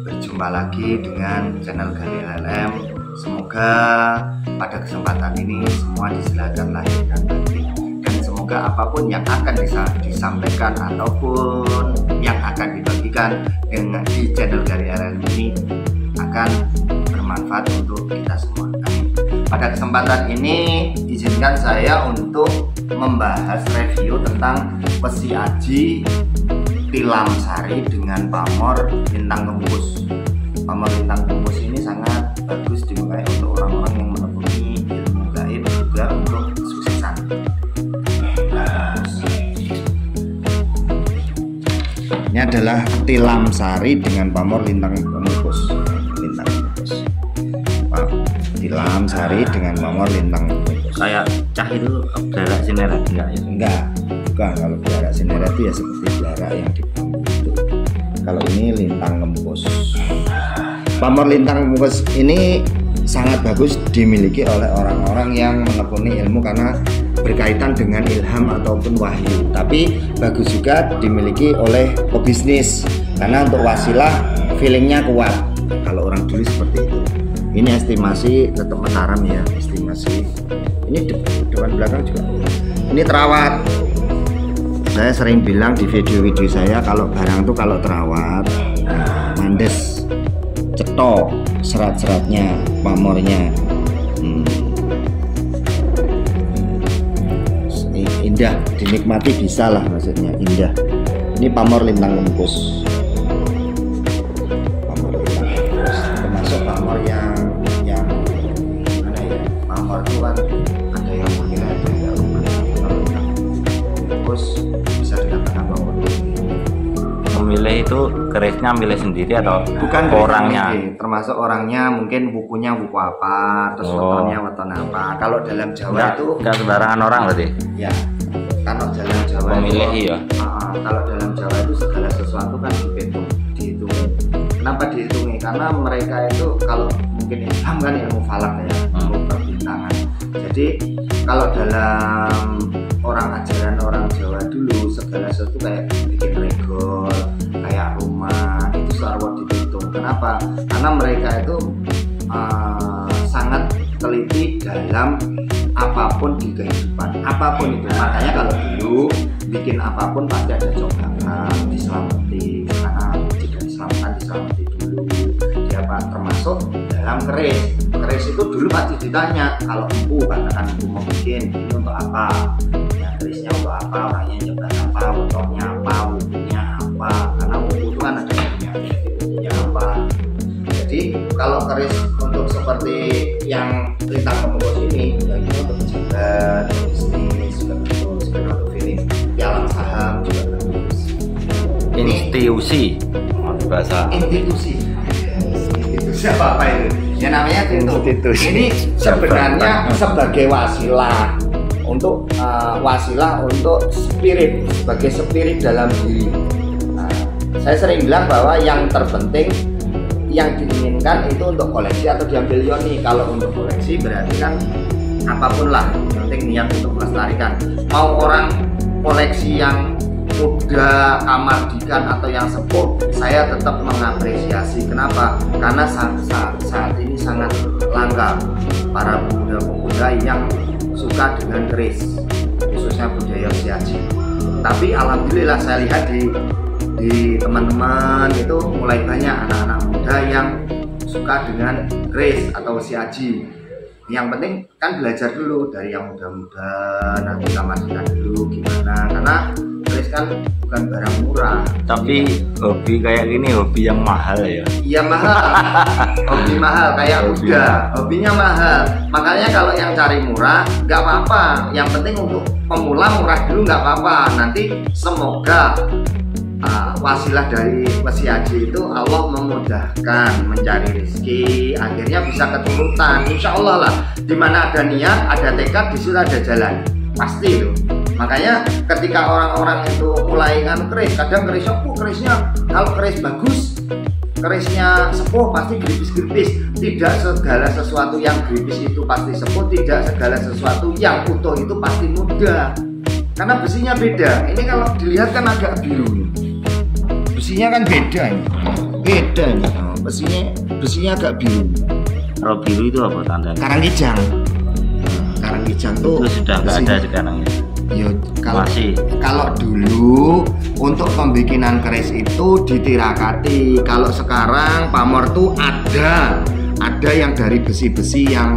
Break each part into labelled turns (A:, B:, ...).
A: berjumpa lagi dengan channel Gali LLM. Semoga pada kesempatan ini semua disilakan lahir dan batin, dan semoga apapun yang akan disampaikan ataupun yang akan dibagikan dengan di channel Gali LLM ini akan bermanfaat untuk kita semua. Pada kesempatan ini izinkan saya untuk membahas review tentang Wesi Aji Tilam Sari dengan pamor lintang gembus. Pamor lintang gembus ini sangat bagus dipakai untuk orang-orang yang menekuni ilmu gaib, juga untuk kesuksesan. Ini adalah Tilam Sari dengan pamor lintang gembus. Tilam Sari dengan pamor lintang gembus.
B: Kayak cah itu berak sineret enggak ya?
A: Enggak, bukan. Kalau berak sineret itu ya seperti berak yang di bambu itu. Kalau ini lintang gembus. Pamor lintang gembus ini sangat bagus dimiliki oleh orang-orang yang menekuni ilmu karena berkaitan dengan ilham ataupun wahyu. Tapi bagus juga dimiliki oleh pebisnis karena untuk wasilah feelingnya kuat. Kalau orang dulu seperti itu. Ini estimasi tetap mataram ya, estimasi. Ini depan belakang juga. Ini terawat. Saya sering bilang di video-video saya kalau barang tuh kalau terawat, mandes, cetok serat-seratnya, pamornya. Indah, dinikmati bisa lah maksudnya, indah. Ini pamor lintang gembus. Pamor lintang gembus termasuk pamor yang mana ya? Pamor itu kan ada yang mengira ada yang gembus bisa dikatakan pamor.
B: Memilih itu kerisnya milih sendiri atau
A: bukan
B: orangnya?
A: Termasuk orangnya, mungkin bukunya buku apa, terus wetonnya weton apa. Kalau dalam Jawa itu
B: enggak sembarangan orang berarti.
A: Ya, kalau dalam Jawa
B: pemilih
A: itu,
B: ya.
A: Kalau dalam Jawa itu segala sesuatu kan dihitung. Kenapa dihitungi? Karena mereka itu kalau mungkin ilham kan ilmu falak ya, ilmu perbintangan. Jadi kalau dalam orang ajaran orang Jawa dulu segala sesuatu kayak bikin regol, kayak rumah itu selalu dihitung. Kenapa? Karena mereka itu sangat teliti dalam apapun di kehidupan, apapun itu. Makanya kalau dulu bikin apapun pasti ada cobakan, diselamati, karena jika diselamati dulu. Dia apa? Termasuk dalam keris. Keris itu dulu pasti ditanya, kalau empu katakan empu mau bikin ini untuk apa? Ya, kerisnya untuk apa? Orangnya nyebar apa? Wetonnya apa? Wudhunya apa? Karena wudhu itu kan ada wudhunya apa? Jadi kalau keris untuk seperti yang lintang gembus ini, ya itu untuk jabat, bisnis juga bagus, karena untuk feeling pialang saham juga bagus.
B: Institusi bahasa
A: Institusi apa itu? Ya namanya
B: institusi.
A: Ini sebenarnya sebagai wasilah untuk wasilah untuk spirit, sebagai spirit dalam diri. Nah, saya sering bilang bahwa yang terpenting yang diinginkan itu untuk koleksi atau diambil yoni. Kalau untuk koleksi berarti kan apapun lah, penting niat untuk melestarikan. Mau orang koleksi yang muda, kamardikan atau yang sepuh, saya tetap mengapresiasi. Kenapa? Karena saat ini sangat langka para pemuda-pemuda yang suka dengan keris, khususnya budaya Wesi Aji. Tapi alhamdulillah saya lihat di teman-teman itu mulai banyak anak-anak muda yang suka dengan keris atau Wesi Aji. Yang penting kan belajar dulu dari yang muda-muda, nanti kamardikan dulu gimana, karena keris kan bukan barang murah.
B: Tapi hobi kayak gini hobi yang mahal ya.
A: Iya mahal. Hobi mahal kayak kuda, hobinya mahal. Makanya kalau yang cari murah nggak apa-apa, yang penting untuk pemula murah dulu nggak apa-apa. Nanti semoga wasilah dari Wesi Aji itu Allah memudahkan mencari rezeki, akhirnya bisa keturutan. Insya Allah lah, dimana ada niat, ada tekad, di situ ada jalan, pasti itu. Makanya ketika orang-orang itu mulai keris, kadang kerisnya kalau keris bagus, kerisnya sepuh pasti gripis-gripis. Tidak segala sesuatu yang gripis itu pasti sepuh, tidak segala sesuatu yang utuh itu pasti muda. Karena besinya beda. Ini kalau dilihat kan agak biru. Besinya kan beda ini. Beda nih, besinya agak biru.
B: Kalau biru itu apa tandanya?
A: Karangkijang. Karangkijang tuh
B: Itu sudah nggak ada sekarang ya?
A: Ya,
B: Masih.
A: Kalau dulu untuk pembikinan keris itu ditirakati. Kalau sekarang pamor tuh ada yang dari besi-besi yang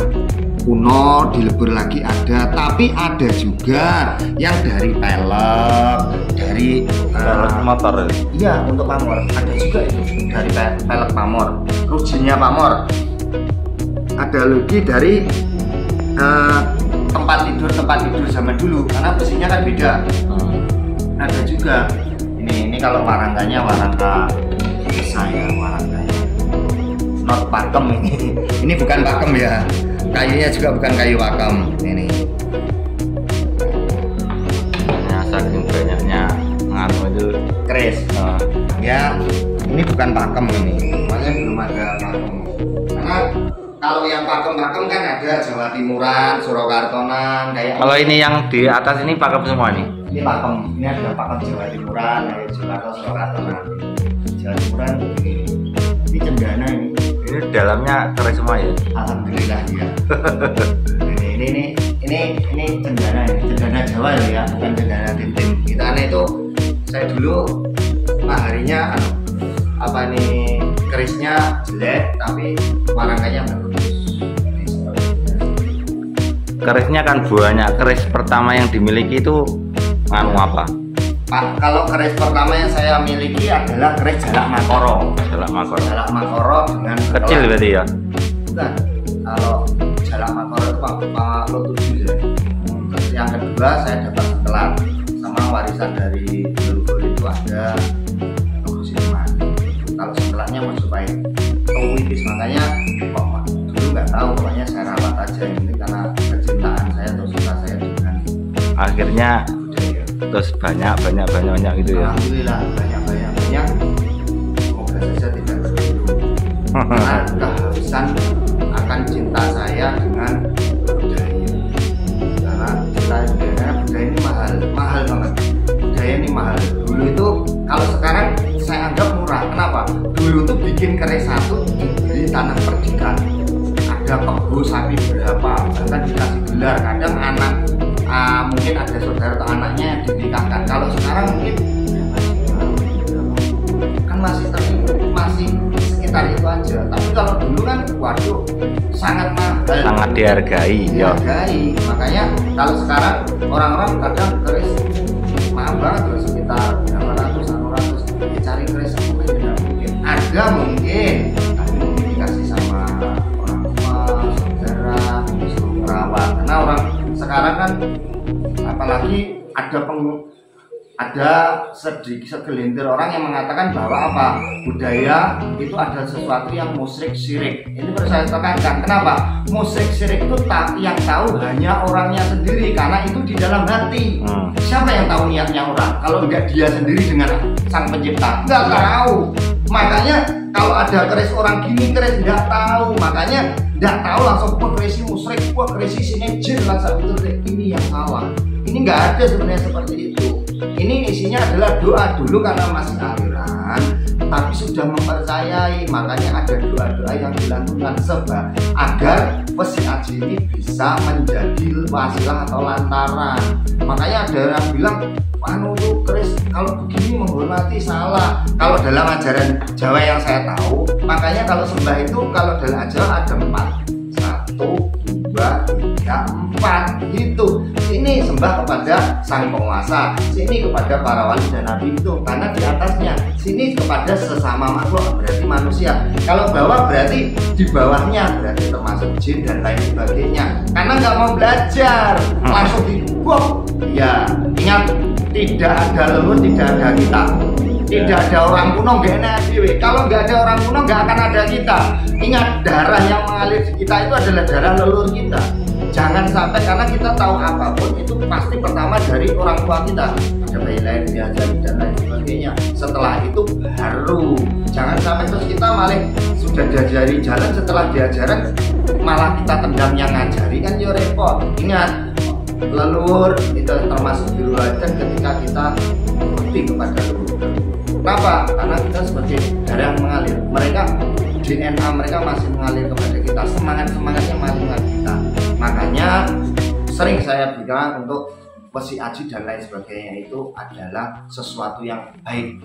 A: kuno dilebur lagi ada, tapi ada juga yang dari pelek, dari
B: motor.
A: iya untuk pamor ada juga itu dari pelek pamor, rujinya pamor. Ada lagi dari tempat tidur zaman dulu karena besinya kan beda. Ada juga ini kalau warangkanya warangka saya warangkanya not pakem ini bukan pakem ya, kayunya juga bukan kayu pakem ini.
B: Ya, saking banyaknya nganu itu
A: Keris ya, ini bukan pakem ini, makanya belum ada pakem karena kalau yang pakem-pakem kan ada Jawa Timuran, Surakartonan kayak
B: kalau ini yang di atas ini pakem semua nih.
A: ini pakem, ini ada pakem Jawa Timuran, kayak Jakarta, Surakartonan. Jawa Timuran ini cendana ini.
B: Ini dalamnya keris semua ya?
A: Alhamdulillah ya. ini cendana ini, cendana Jawa ya, bukan cendana tim-tim. Kita itu saya dulu harinya apa nih kerisnya jelek tapi warangkanya bagus.
B: Kerisnya kan banyak. Keris pertama yang dimiliki itu nganu apa?
A: Pak, kalau keris pertama yang saya miliki adalah keris jalak makoro.
B: Jalak makoro.
A: Jalak makoro dengan
B: Kecil berarti ya?
A: Bukan. Kalau jalak makoro itu Pak Lo 7 ya. Terus yang kedua saya dapat setelan sama warisan dari leluhur itu ada logo Siluman. Kalau setelahnya masuk baik Towipis, makanya kok dulu nggak tahu, pokoknya saya rawat aja ini karena kecintaan saya atau suka saya dengan
B: akhirnya
A: budaya.
B: terus banyak gitu ya.
A: Alhamdulillah banyak. Semoga saja tidak berburu. Karena keharusan akan cinta saya dengan budaya. Karena budaya ini mahal banget. Budaya ini mahal. Dulu itu kalau sekarang saya anggap murah. Kenapa? Dulu tuh bikin keris satu dibeli tanah perdikan. Ada kebo sapi berapa, bahkan dikasih gelar. Kadang anak mungkin ada saudara atau anaknya yang dinikahkan. Kalau sekarang mungkin kan masih sekitar itu aja. Tapi kalau dulu kan waduh sangat mahal,
B: Sangat dihargai.
A: dihargai. Makanya kalau sekarang orang-orang kadang keris mahal banget loh, sekitar 800 cari keris aku tidak mungkin. Ada mungkin, tapi mungkin dikasih sama orang tua, saudara, suruh merawat. Karena orang sekarang kan apalagi ada segelintir orang yang mengatakan bahwa apa budaya itu adalah sesuatu yang musyrik syirik. Ini perlu saya tekankan. Kenapa? Musyrik syirik itu yang tahu hanya orangnya sendiri karena itu di dalam hati. Siapa yang tahu niatnya orang? Kalau enggak dia sendiri dengan sang pencipta, nggak tahu. Makanya kalau ada keris orang gini keris nggak tahu, makanya nggak tahu langsung keris musyrik, keris sini jin langsung ini yang salah. Ini nggak ada sebenarnya seperti itu. Ini isinya adalah doa dulu karena masih aliran, tapi sudah mempercayai, makanya ada doa-doa yang dilakukan sebab agar besi aji ini bisa menjadi wasilah atau lantaran. Makanya ada yang bilang, tuh keris kalau begini menghormati salah. Kalau dalam ajaran Jawa yang saya tahu, makanya kalau sembah itu kalau dalam ajaran ada 4, 1, 2, 3, 4 gitu. Sini sembah kepada sang penguasa, sini kepada para wali dan nabi itu karena di atasnya, sini kepada sesama makhluk berarti manusia. Kalau bawah berarti di bawahnya berarti termasuk jin dan lain sebagainya. Karena nggak mau belajar langsung dibuang. Ya ingat, tidak ada leluhur, tidak ada kita. Tidak ada orang kuno, nggak enak dewe. Kalau nggak ada orang kuno, nggak akan ada kita. Ingat, darah yang mengalir di kita itu adalah darah leluhur kita. Jangan sampai, karena kita tahu apapun itu pasti pertama dari orang tua kita. Ada bayi lahir diajari dan lain sebagainya. Setelah itu baru. Jangan sampai terus kita malah sudah diajari jalan, setelah diajaran malah kita tendang yang ngajari, kan ya repot. Ingat, leluhur itu termasuk diluarkan ketika kita berbakti kepada leluhur. Kenapa? Karena kita sebagai darah mengalir, mereka DNA mereka masih mengalir kepada kita, semangatnya masih mengalir kita. Makanya sering saya bilang untuk Wesi Aji dan lain sebagainya itu adalah sesuatu yang baik.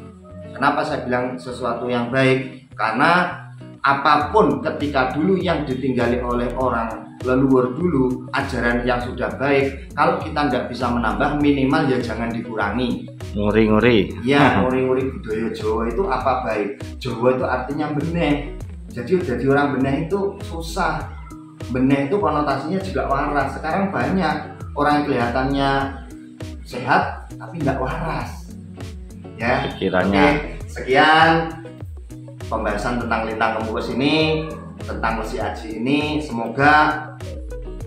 A: Kenapa saya bilang sesuatu yang baik? Karena apapun ketika dulu yang ditinggali oleh orang leluhur dulu, ajaran yang sudah baik, kalau kita nggak bisa menambah, minimal ya jangan dikurangi.
B: Nguri-nguri.
A: Ya, nguri-nguri budaya Jawa itu apa baik? Jawa itu artinya beneh. Jadi orang beneh itu susah. Beneh itu konotasinya juga waras. Sekarang banyak orang yang kelihatannya sehat tapi nggak waras. Ya,
B: Pikirannya.
A: oke, sekian pembahasan tentang Lintang Kemukus ini, tentang Wesi Aji ini. Semoga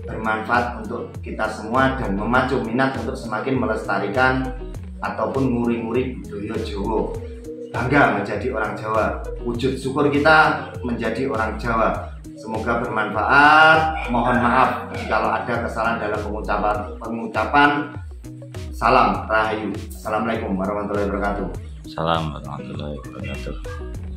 A: bermanfaat untuk kita semua dan memacu minat untuk semakin melestarikan ataupun nguri-nguri budaya Jawa. Bangga menjadi orang Jawa, wujud syukur kita menjadi orang Jawa. Semoga bermanfaat. Mohon maaf kalau ada kesalahan dalam pengucapan. Salam Rahayu. Assalamualaikum warahmatullahi wabarakatuh.
B: Salam warahmatullahi wabarakatuh.